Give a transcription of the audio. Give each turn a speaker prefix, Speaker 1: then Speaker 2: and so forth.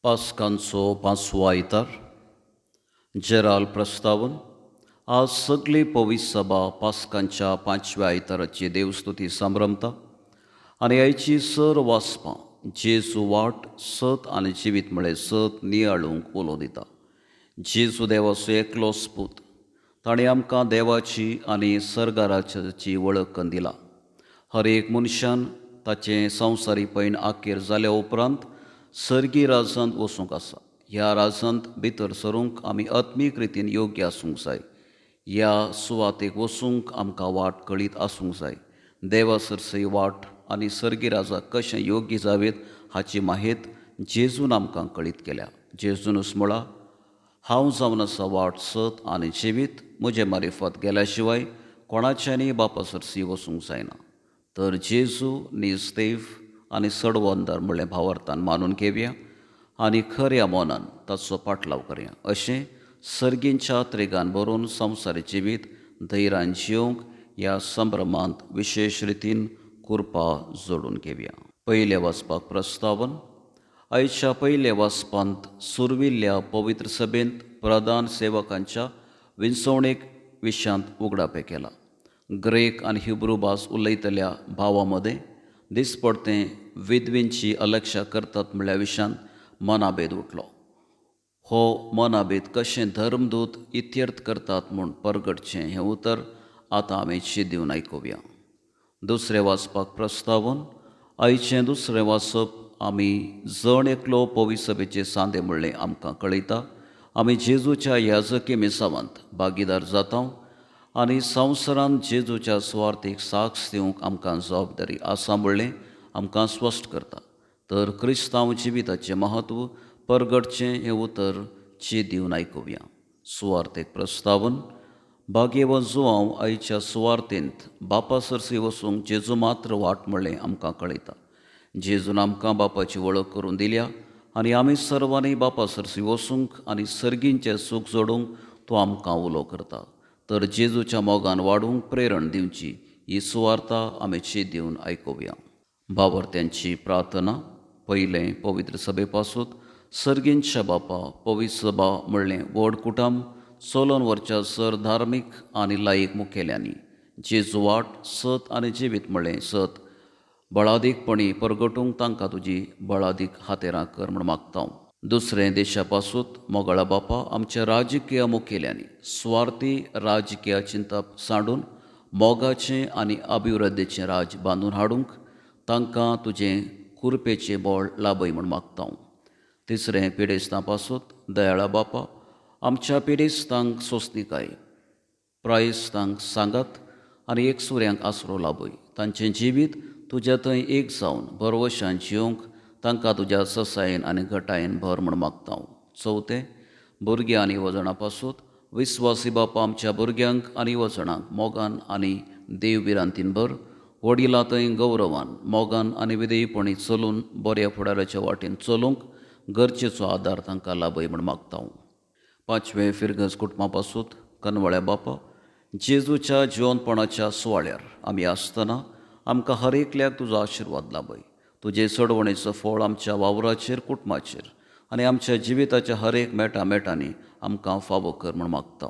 Speaker 1: पास्कांचो पांचवो आयतार. जेराल प्रस्तावन. आज सगळी पवित्र सभा पास्कांच्या पांचव्या आयताराची देवस्तुती संभ्रमता आनी आयची सर वाचपां जेजू वाट सत आनी जिवीत म्हळ्यार सत नियाळूंक उलो दिता. जेजू देवाचो एकलोच पूत. ताणें आमकां देवाची आनी सर्गाराची वळख करून दिला. हर एक मनशान ताचें संवसारी पैण आखेर जाल्या उपरांत सर्गी राजांत वचूंक आसा. ह्या राजांत भितर सरूंक आमी आत्मीक रितीन योग्य आसूंक जाय. ह्या सुवातेक वचूंक आमकां वाट कळीत आसूंक जाय. देवा सरसई वाट आनी सर्गी राजाक कशें योग्य जावेत हाची माहेत जेजून आमकां कळीत केल्या. जेजूनच म्हळां, हांव जावन आसा वाट सत आनी जिवीत. म्हजे मारिफत गेल्या शिवाय कोणाच्यानी बापा सरसी वचूंक जायना. तर जेजू निस्तेव आनी सडवंदार म्हणलें भावार्थान मानून घेवया आनी खऱ्या मोनान ताचो पाटलाव करया. अशें सर्गींच्या त्रेगान भरून संवसारी जिवीत धैर्यान जिवंक ह्या संभ्रमांत विशेश रितीन कुरपा जोडून घेवया. पयले वाचपाक प्रस्तावन. आयच्या पयल्या वाचपांत सुरविल्ल्या पवित्र सभेंत प्रधान सेवकांच्या विंचवणेक विशयांत उगडापे केला. ग्रेक आनी हिब्रू भास उलयतल्या भावां मदें दिसपडतें विधवींची अलक्षा करतात म्हणल्या विशयांत मनाभेद उठलो. हो मनाभेद कशें धर्मदूत इत्यर्थ करतात म्हूण परगटचें हें उतर आतां आमी चिंतून आयकुया. दुसरें वाचपाक प्रस्तावन. आयचें दुसरें वाचप आमी जण एकलो पवित्र सभेचे सांदे म्हणलें आमकां कळयता. आमी जेजूच्या याजकी मिसावांत भागीदार जाता आनी संवसारांत जेजूच्या सुवार्थेक साक्ष दिवंक आमकां जबाबदारी आसा म्हणलें आमकां स्पश्ट करता. तर क्रिस्तांव जिविताचें महत्व परगटचें हें उतर चिंतून आयकुया. सुवार्थेक प्रस्तावन. भाग्यवन जुवांव आयच्या सुवार्थेंत बापा सरसी वचूंक जेजू मात्र वाट म्हणलें आमकां कळयता. जेजून आमकां बापाची वळख करून दिल्या आनी आमी सर्वांनी बापा सरसी वचूंक आनी सर्गींचें सूख जोडूंक तो आमकां उलो करता. तर जेजूच्या मोगान वाडूंक प्रेरण दिवची ही सुवार्ता आमी चिंतून आयकुया. भावार्थ्यांची प्रार्थना. पयलें पवित्र सभे पासून सर्गींच्या बापा पवित्र सभा म्हणलें व्हड कुटुंब चलोन व्हरच्या सर धार्मीक आनी लायीक मुखेल्यांनी जेजू वाट सत आनी जिवीत म्हणलें सत बळादीकपणी परगटूंक तांकां तुजी बळादीक हातेरां कर म्हूण मागता. दुसरें देशा पासून मोगाळा बापा आमच्या राजकीय मुखेल्यांनी स्वार्थी राजकीय चिंता सांडून मोगाचें आनी अभिवृद्धीचें राज बांदून हाडूंक तांकां तुजें कुरपेचें बोळ लाभय म्हूण मागता. तिसरें पिडेस्तां पासून दयाळा बापा आमच्या पिडेस्तांक सोंसणीकाय प्रायस्तांक सांगात आनी एकसुऱ्यांक आसरो लाभय. तांचें जिवीत तुज्या थंय एक जावन बरवशान जिवंक तांकां तुज्या ससायेन आनी घटायेन भर म्हूण मागता. चवथें भुरग्यां आनी वजणां पासून विस्वासी बापा आमच्या भुरग्यांक आनी वजणांक मोगान आनी देवभिरांतीन भर. वडिलां थंय गौरवान मोगान आनी विधेयपणी चलून बऱ्या फुडाराच्या वाटेन चलूंक गरजेचो आदार तांकां लाभय म्हूण मागता. पांचवें फिरगज कुटुंबा पासून कनवळ्या बापा जेजूच्या जिवनपणाच्या सुवाळ्यार आमी आसतना आमकां हर एकल्याक तुजो आशिर्वाद लाभय. तुजे सडवणेचो फळ आमच्या वावराचेर कुटुंबाचेर आनी आमच्या जिविताच्या हर एक मेटांनी आमकां फावो कर म्हूण मागता.